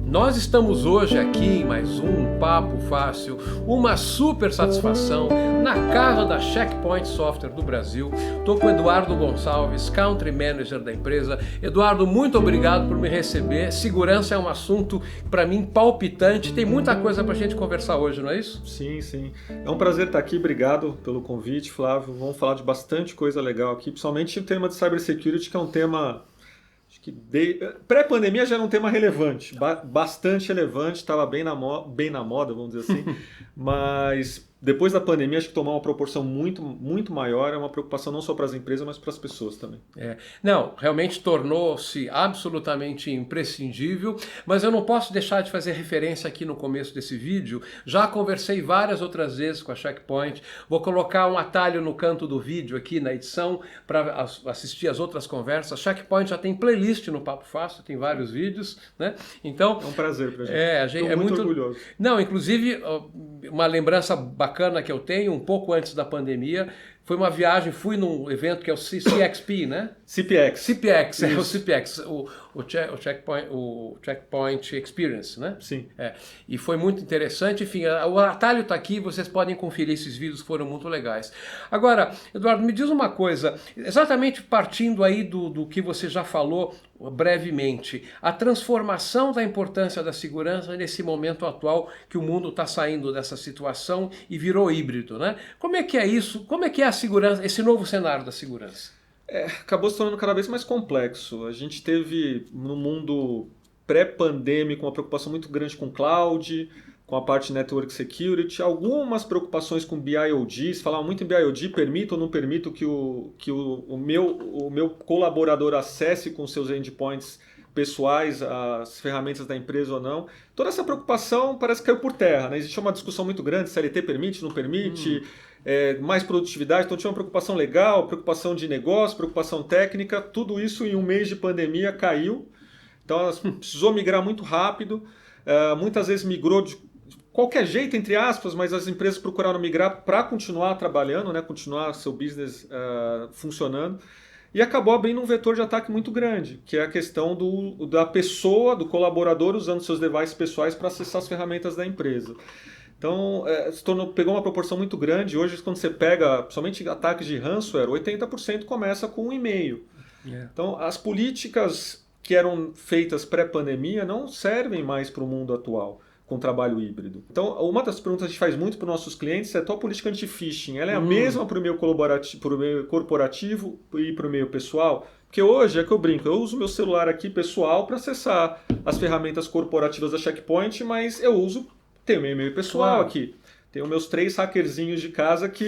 Nós estamos hoje aqui em mais um Papo Fácil, uma super satisfação na casa da Check Point Software do Brasil. Estou com o Eduardo Gonçalves, Country Manager da empresa. Eduardo, muito obrigado por me receber. Segurança é um assunto, para mim, palpitante. Tem muita coisa para a gente conversar hoje, não é isso? Sim, sim. É um prazer estar aqui. Obrigado pelo convite, Flávio. Vamos falar de bastante coisa legal aqui, principalmente o tema de cybersecurity, que é um tema... Pré-pandemia já era um tema relevante, bastante relevante, estava bem na moda, vamos dizer assim, mas depois da pandemia acho que tomou uma proporção muito maior, é uma preocupação não só para as empresas, mas para as pessoas também. Não, realmente tornou-se absolutamente imprescindível, mas eu não posso deixar de fazer referência aqui no começo desse vídeo. Já conversei várias outras vezes com a Check Point, vou colocar um atalho no canto do vídeo aqui na edição para assistir as outras conversas. A Check Point já tem playlist no Papo Fácil, tem vários vídeos, né? Então, é um prazer pra gente. A gente é muito orgulhoso. Não, inclusive, uma lembrança bacana que eu tenho, um pouco antes da pandemia, foi uma viagem, fui num evento que é o CXP, né? CPX. É o CPX, o Checkpoint Experience, né? Sim. E foi muito interessante, enfim, o atalho está aqui, vocês podem conferir esses vídeos, foram muito legais. Agora, Eduardo, me diz uma coisa, exatamente partindo aí do que você já falou brevemente, a transformação da importância da segurança nesse momento atual que o mundo está saindo dessa situação e virou híbrido, né? Como é que é isso? Como é que é a segurança, esse novo cenário da segurança? Acabou se tornando cada vez mais complexo. A gente teve no mundo pré-pandêmico uma preocupação muito grande com cloud, com a parte de network security, algumas preocupações com BIOD. Se falava muito em BIOD, permito ou não permito que o meu colaborador acesse com seus endpoints pessoais as ferramentas da empresa ou não. Toda essa preocupação parece que caiu por terra, né? Existe uma discussão muito grande, CLT permite, não permite, mais produtividade. Então tinha uma preocupação legal, preocupação de negócio, preocupação técnica, tudo isso em um mês de pandemia caiu. Então ela precisou migrar muito rápido, muitas vezes migrou de qualquer jeito, entre aspas, mas as empresas procuraram migrar para continuar trabalhando, né? Continuar seu business funcionando. E acabou abrindo um vetor de ataque muito grande, que é a questão da pessoa, do colaborador, usando seus devices pessoais para acessar as ferramentas da empresa. Então, pegou uma proporção muito grande. Hoje, quando você pega, somente ataques de ransomware, 80% começa com um e-mail. Então, as políticas que eram feitas pré-pandemia não servem mais para o mundo atual, com trabalho híbrido. Então, uma das perguntas que a gente faz muito para os nossos clientes é: tua política anti-phishing, ela é a mesma para o meio corporativo e para o meio pessoal? Porque hoje é que eu brinco, eu uso meu celular aqui pessoal para acessar as ferramentas corporativas da Check Point, mas tenho meu e-mail pessoal aqui. Tenho meus 3 hackerzinhos de casa que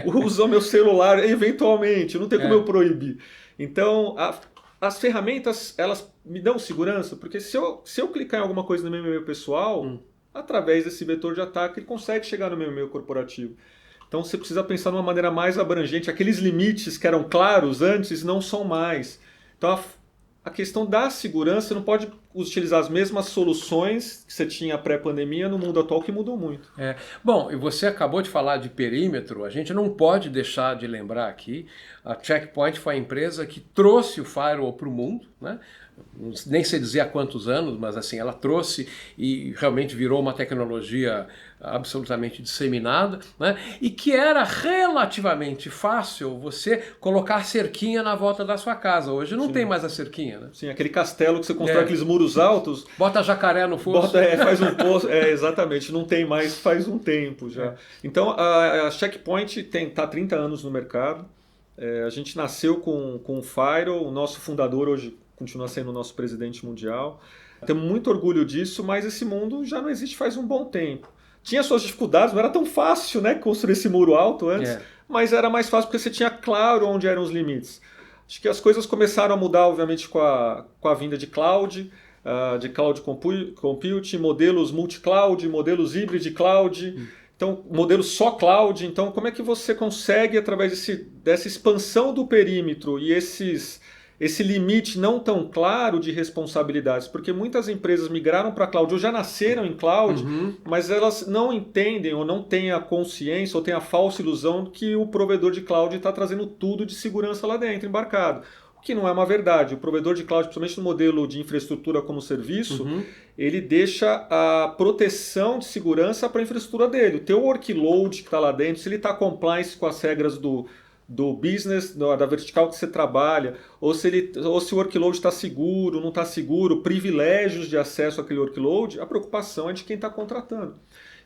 usam meu celular eventualmente, não tem como eu proibir. Então, as ferramentas, elas me dão segurança, porque se eu clicar em alguma coisa no meu e-mail pessoal, através desse vetor de ataque, ele consegue chegar no meu e-mail corporativo. Então você precisa pensar de uma maneira mais abrangente. Aqueles limites que eram claros antes não são mais. Então a questão da segurança, você não pode utilizar as mesmas soluções que você tinha pré-pandemia no mundo atual, que mudou muito. Bom, e você acabou de falar de perímetro, a gente não pode deixar de lembrar aqui, a Check Point foi a empresa que trouxe o firewall para o mundo, né? Nem sei dizer há quantos anos, mas assim, ela trouxe e realmente virou uma tecnologia absolutamente disseminada, né? E que era relativamente fácil você colocar cerquinha na volta da sua casa. Hoje não tem mais a cerquinha, né? Sim, aquele castelo que você constrói, aqueles muros altos. Bota jacaré no fosso. Faz um poço. Exatamente, não tem mais faz um tempo já. Então a Check Point está há 30 anos no mercado. A gente nasceu com o firewall, o nosso fundador hoje continua sendo o nosso presidente mundial. Temos muito orgulho disso, mas esse mundo já não existe faz um bom tempo. Tinha suas dificuldades, não era tão fácil, né, construir esse muro alto antes, mas era mais fácil porque você tinha claro onde eram os limites. Acho que as coisas começaram a mudar, obviamente, com a vinda de cloud computing, modelos multi-cloud, modelos hybrid cloud, então modelos só cloud. Então, como é que você consegue, através dessa expansão do perímetro e esse limite não tão claro de responsabilidades, porque muitas empresas migraram para cloud ou já nasceram em cloud, mas elas não entendem ou não têm a consciência ou têm a falsa ilusão que o provedor de cloud está trazendo tudo de segurança lá dentro, embarcado. O que não é uma verdade. O provedor de cloud, principalmente no modelo de infraestrutura como serviço, ele deixa a proteção de segurança para a infraestrutura dele. O teu workload que está lá dentro, se ele está compliance com as regras do business, da vertical que você trabalha, ou se o workload está seguro, não está seguro, privilégios de acesso àquele workload, a preocupação é de quem está contratando.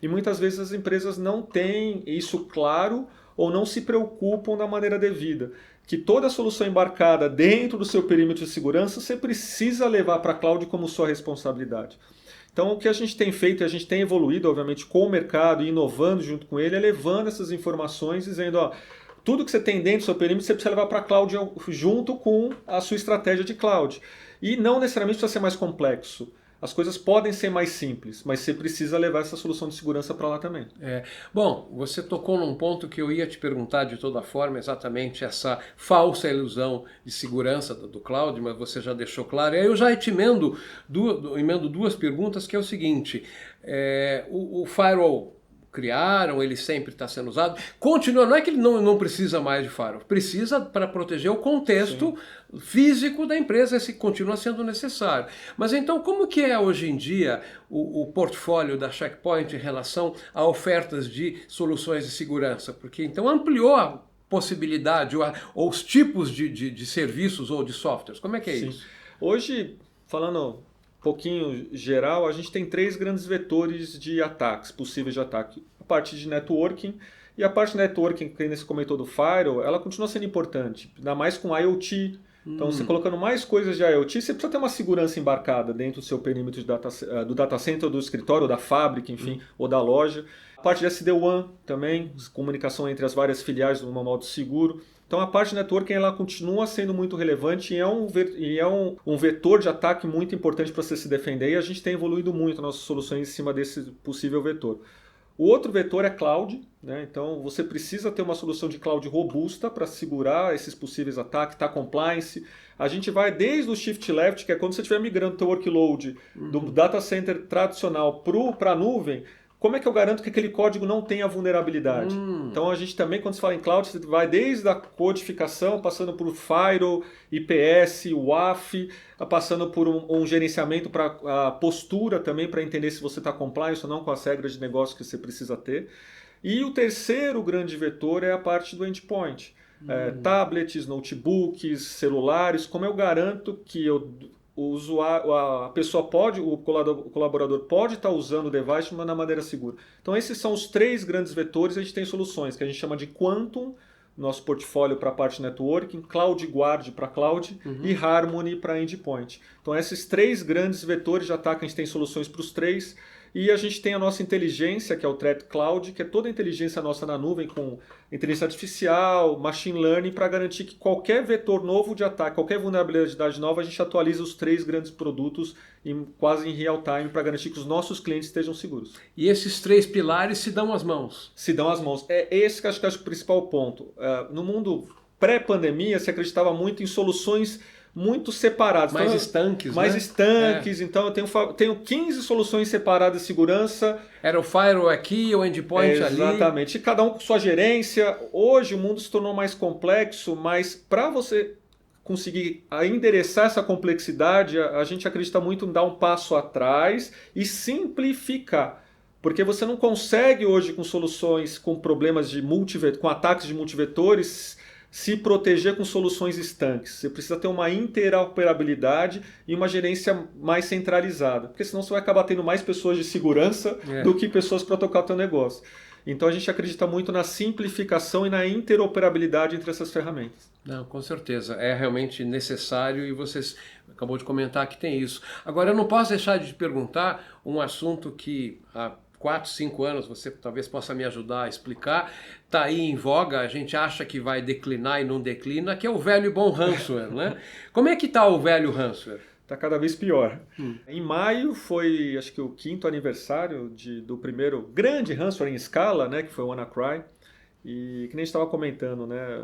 E muitas vezes as empresas não têm isso claro ou não se preocupam da maneira devida. Que toda a solução embarcada dentro do seu perímetro de segurança você precisa levar para a cloud como sua responsabilidade. Então o que a gente tem feito, a gente tem evoluído obviamente com o mercado e inovando junto com ele, é levando essas informações dizendo, ó, tudo que você tem dentro do seu perímetro você precisa levar para a cloud junto com a sua estratégia de cloud. E não necessariamente precisa ser mais complexo. As coisas podem ser mais simples, mas você precisa levar essa solução de segurança para lá também. Bom, você tocou num ponto que eu ia te perguntar de toda forma, exatamente essa falsa ilusão de segurança do cloud, mas você já deixou claro. E aí eu já te emendo duas perguntas, que é o seguinte, o firewall criaram, ele sempre está sendo usado, continua, não é que ele não precisa mais de firewall, precisa para proteger o contexto físico da empresa, esse continua sendo necessário. Mas então, como que é hoje em dia o portfólio da Check Point em relação a ofertas de soluções de segurança? Porque então ampliou a possibilidade ou os tipos de serviços ou de softwares. Como é que é isso? Hoje, falando pouquinho geral, a gente tem 3 grandes vetores de ataques, possíveis de ataque. A parte de networking, e a parte de networking, que você comentou do firewall, ela continua sendo importante, ainda mais com IoT. Então, você colocando mais coisas de IoT, você precisa ter uma segurança embarcada dentro do seu perímetro do data center, do escritório, ou da fábrica, enfim, ou da loja. A parte de SD-WAN também, comunicação entre as várias filiais de um modo seguro. Então a parte de networking ela continua sendo muito relevante e é um vetor de ataque muito importante para você se defender, e a gente tem evoluído muito nossas soluções em cima desse possível vetor. O outro vetor é cloud, né? Então você precisa ter uma solução de cloud robusta para segurar esses possíveis ataques, tá compliance. A gente vai desde o shift left, que é quando você estiver migrando o teu workload do data center tradicional para a nuvem. Como é que eu garanto que aquele código não tenha vulnerabilidade? Então a gente também, quando se fala em cloud, você vai desde a codificação, passando por firewall, IPS, WAF, passando por um gerenciamento para a postura também, para entender se você está compliance ou não com as regras de negócio que você precisa ter. E o terceiro grande vetor é a parte do endpoint. Tablets, notebooks, celulares, como eu garanto que a pessoa o colaborador pode estar usando o device de uma maneira segura. Então esses são os 3 grandes vetores. A gente tem soluções que a gente chama de Quantum, nosso portfólio para a parte de networking, CloudGuard para cloud e Harmony para endpoint. Então esses 3 grandes vetores de ataque, a gente tem soluções para os 3. E a gente tem a nossa inteligência, que é o Threat Cloud, que é toda a inteligência nossa na nuvem, com inteligência artificial, machine learning, para garantir que qualquer vetor novo de ataque, qualquer vulnerabilidade nova, a gente atualiza os 3 grandes produtos quase em real time, para garantir que os nossos clientes estejam seguros. E esses 3 pilares se dão as mãos? Se dão as mãos. É esse que acho que é o principal ponto. No mundo pré-pandemia, se acreditava muito em soluções muito separados. Mais então, estanques, mais né? estanques. Então eu tenho 15 soluções separadas de segurança. Era o firewall aqui, o endpoint ali. Exatamente. E cada um com sua gerência. Hoje o mundo se tornou mais complexo, mas para você conseguir endereçar essa complexidade, a gente acredita muito em dar um passo atrás e simplificar. Porque você não consegue hoje com soluções, com problemas com ataques de multivetores, se proteger com soluções estanques. Você precisa ter uma interoperabilidade e uma gerência mais centralizada, porque senão você vai acabar tendo mais pessoas de segurança do que pessoas para tocar o teu negócio. Então a gente acredita muito na simplificação e na interoperabilidade entre essas ferramentas. Não, com certeza. É realmente necessário e vocês acabou de comentar que tem isso. Agora eu não posso deixar de te perguntar um assunto que 4, 5 anos, você talvez possa me ajudar a explicar, está aí em voga, a gente acha que vai declinar e não declina, que é o velho e bom ransomware, né? Como é que está o velho ransomware? Está cada vez pior. Em maio foi, acho que o 5º aniversário do primeiro grande ransomware em escala, né, que foi o WannaCry, e que nem a gente estava comentando, né,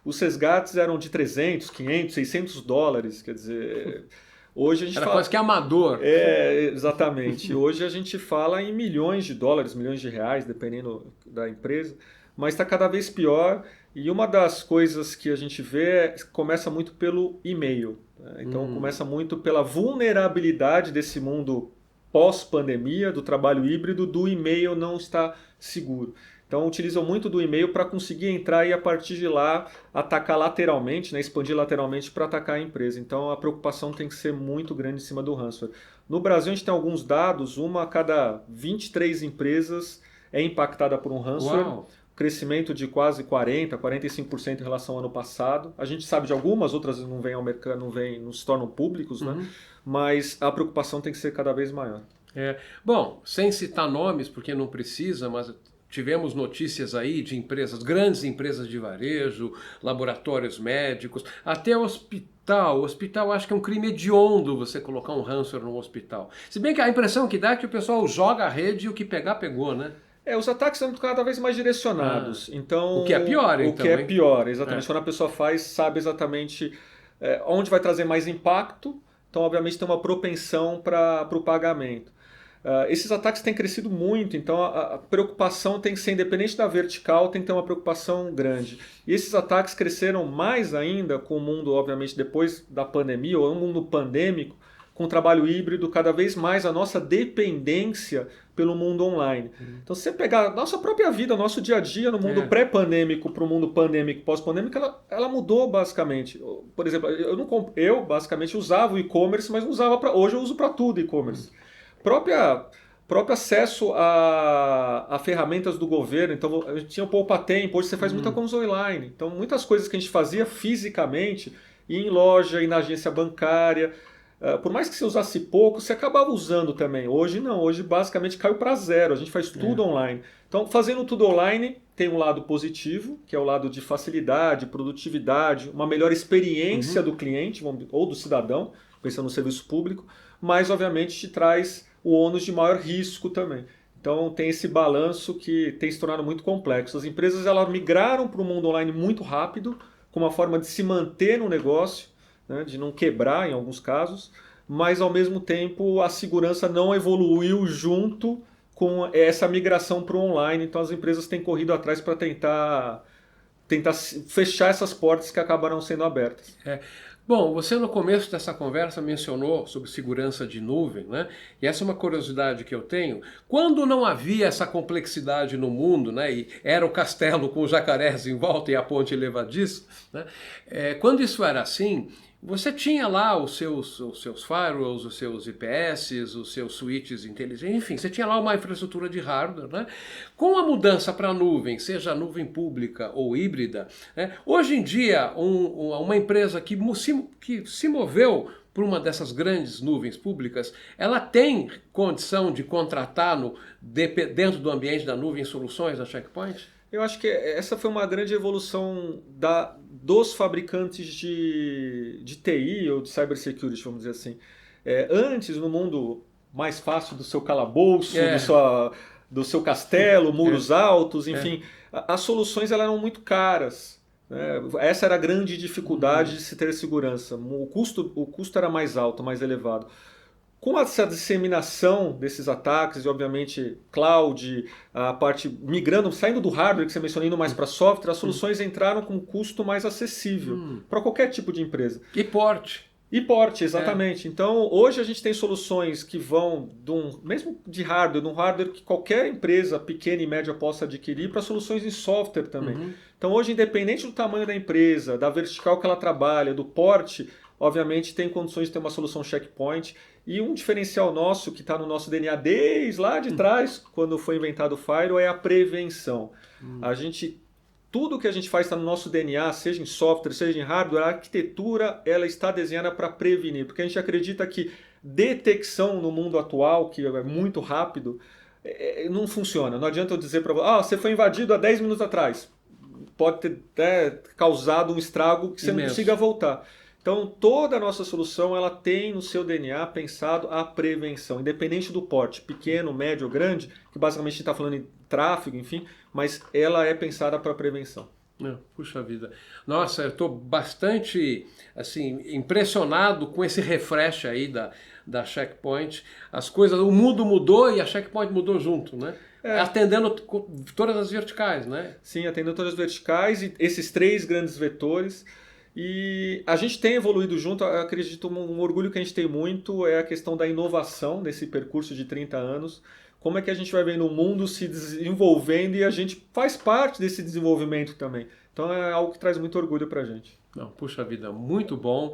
os resgates eram de 300, 500, 600 dólares, quer dizer... Hoje a gente Era quase que amador. Exatamente. Hoje a gente fala em milhões de dólares, milhões de reais, dependendo da empresa, mas está cada vez pior E uma das coisas que a gente vê começa muito pelo e-mail, né? Então começa muito pela vulnerabilidade desse mundo pós-pandemia, do trabalho híbrido, do e-mail não estar seguro. Então utilizam muito do e-mail para conseguir entrar e a partir de lá atacar lateralmente, né, expandir lateralmente para atacar a empresa. Então a preocupação tem que ser muito grande em cima do ransomware. No Brasil a gente tem alguns dados, uma a cada 23 empresas é impactada por um ransomware. Uau. Crescimento de quase 45% em relação ao ano passado. A gente sabe de algumas, outras não vêm ao mercado, não se tornam públicos, né? Mas a preocupação tem que ser cada vez maior. Bom, sem citar nomes, porque não precisa, mas tivemos notícias aí de empresas, grandes empresas de varejo, laboratórios médicos, até hospital. Hospital, acho que é um crime hediondo você colocar um ransomware no hospital. Se bem que a impressão que dá é que o pessoal joga a rede e o que pegar, pegou, né? Os ataques são cada vez mais direcionados. Então, o que é pior, então. O que é pior, exatamente. Quando a pessoa faz, sabe exatamente onde vai trazer mais impacto. Então, obviamente, tem uma propensão para o pagamento. Esses ataques têm crescido muito, então a preocupação tem que ser independente da vertical, tem que ter uma preocupação grande. E esses ataques cresceram mais ainda com o mundo, obviamente, depois da pandemia, ou um mundo pandêmico, com o trabalho híbrido, cada vez mais a nossa dependência pelo mundo online. Então, se você pegar a nossa própria vida, o nosso dia a dia no mundo pré-pandêmico para o mundo pandêmico, pós-pandêmico, ela mudou basicamente. Por exemplo, eu basicamente usava o e-commerce, mas não usava para... Hoje eu uso para tudo e-commerce. Próprio acesso a ferramentas do governo. Então, a gente tinha o poupa-tempo, hoje você faz muita coisa online. Então, muitas coisas que a gente fazia fisicamente, ir em loja, ir na agência bancária, por mais que você usasse pouco, você acabava usando também. Hoje não, hoje basicamente caiu para zero, a gente faz tudo online. Então, fazendo tudo online, tem um lado positivo, que é o lado de facilidade, produtividade, uma melhor experiência do cliente ou do cidadão, pensando no serviço público, mas obviamente te traz o ônus de maior risco também. Então tem esse balanço que tem se tornado muito complexo. As empresas elas migraram para o mundo online muito rápido, com uma forma de se manter no negócio, né, de não quebrar em alguns casos, mas ao mesmo tempo a segurança não evoluiu junto com essa migração para o online. Então as empresas têm corrido atrás para tentar fechar essas portas que acabaram sendo abertas. Bom, você no começo dessa conversa mencionou sobre segurança de nuvem, né? E essa é uma curiosidade que eu tenho. Quando não havia essa complexidade no mundo, né? E era o castelo com os jacarés em volta e a ponte levadiça, né? Quando isso era assim, você tinha lá os seus firewalls, os seus IPS, os seus switches inteligentes, enfim, você tinha lá uma infraestrutura de hardware, né? Com a mudança para a nuvem, seja nuvem pública ou híbrida, né? Hoje em dia, uma empresa que se moveu por uma dessas grandes nuvens públicas, ela tem condição de contratar dentro do ambiente da nuvem soluções da Check Point? Eu acho que essa foi uma grande evolução dos fabricantes de TI ou de cybersecurity, vamos dizer assim. Antes, no mundo mais fácil do seu calabouço, do seu castelo, muros altos, enfim, as soluções elas eram muito caras. Né? Essa era a grande dificuldade de se ter segurança. O custo era mais alto, mais elevado. Com essa disseminação desses ataques, e obviamente cloud, a parte migrando, saindo do hardware que você mencionou, indo mais para software, as soluções entraram com um custo mais acessível para qualquer tipo de empresa. E porte. E porte, exatamente. Então, hoje a gente tem soluções que vão, mesmo de hardware, de um hardware que qualquer empresa pequena e média possa adquirir, para soluções em software também. Então, hoje, independente do tamanho da empresa, da vertical que ela trabalha, do porte, obviamente tem condições de ter uma solução checkpoint. E um diferencial nosso, que está no nosso DNA desde lá de trás, quando foi inventado o Firewall, é a prevenção. Tudo que a gente faz está no nosso DNA, seja em software, seja em hardware, a arquitetura ela está desenhada para prevenir. Porque a gente acredita que detecção no mundo atual, que é muito rápido, não funciona. Não adianta eu dizer para você foi invadido há 10 minutos atrás. Pode ter causado um estrago que você não consiga voltar. Então, toda a nossa solução ela tem no seu DNA pensado a prevenção, independente do porte, pequeno, médio ou grande, que basicamente a gente está falando em tráfego, enfim, mas ela é pensada para prevenção. Puxa vida. Nossa, eu estou bastante assim, impressionado com esse refresh aí da Checkpoint. As coisas, o mundo mudou e a Checkpoint mudou junto, né? Atendendo todas as verticais, né? Sim, atendendo todas as verticais e esses 3 grandes vetores. E a gente tem evoluído junto, eu acredito, um orgulho que a gente tem muito é a questão da inovação nesse percurso de 30 anos. Como é que a gente vai vendo o mundo se desenvolvendo e a gente faz parte desse desenvolvimento também. Então é algo que traz muito orgulho para a gente. Não, puxa vida, muito bom.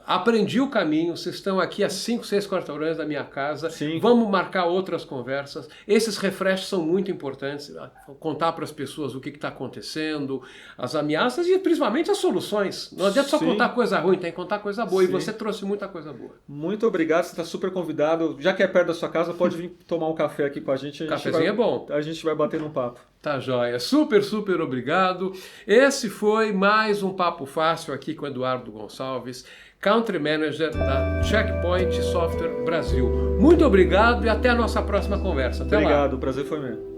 Aprendi o caminho, vocês estão aqui a 5, 6 quarteirões da minha casa. Sim. Vamos marcar outras conversas. Esses refreshes são muito importantes. Contar para as pessoas o que está acontecendo, as ameaças e principalmente as soluções. Não adianta só contar coisa ruim, tem que contar coisa boa. Sim. E você trouxe muita coisa boa. Muito obrigado, você está super convidado. Já que é perto da sua casa, pode vir tomar um café aqui com a gente. Cafezinho é bom. A gente vai bater um papo. Tá joia. Super, super obrigado. Esse foi mais um Papo Fácil aqui com Eduardo Gonçalves, Country Manager da Checkpoint Software Brasil. Muito obrigado e até a nossa próxima conversa. Até lá. Obrigado, o prazer foi meu.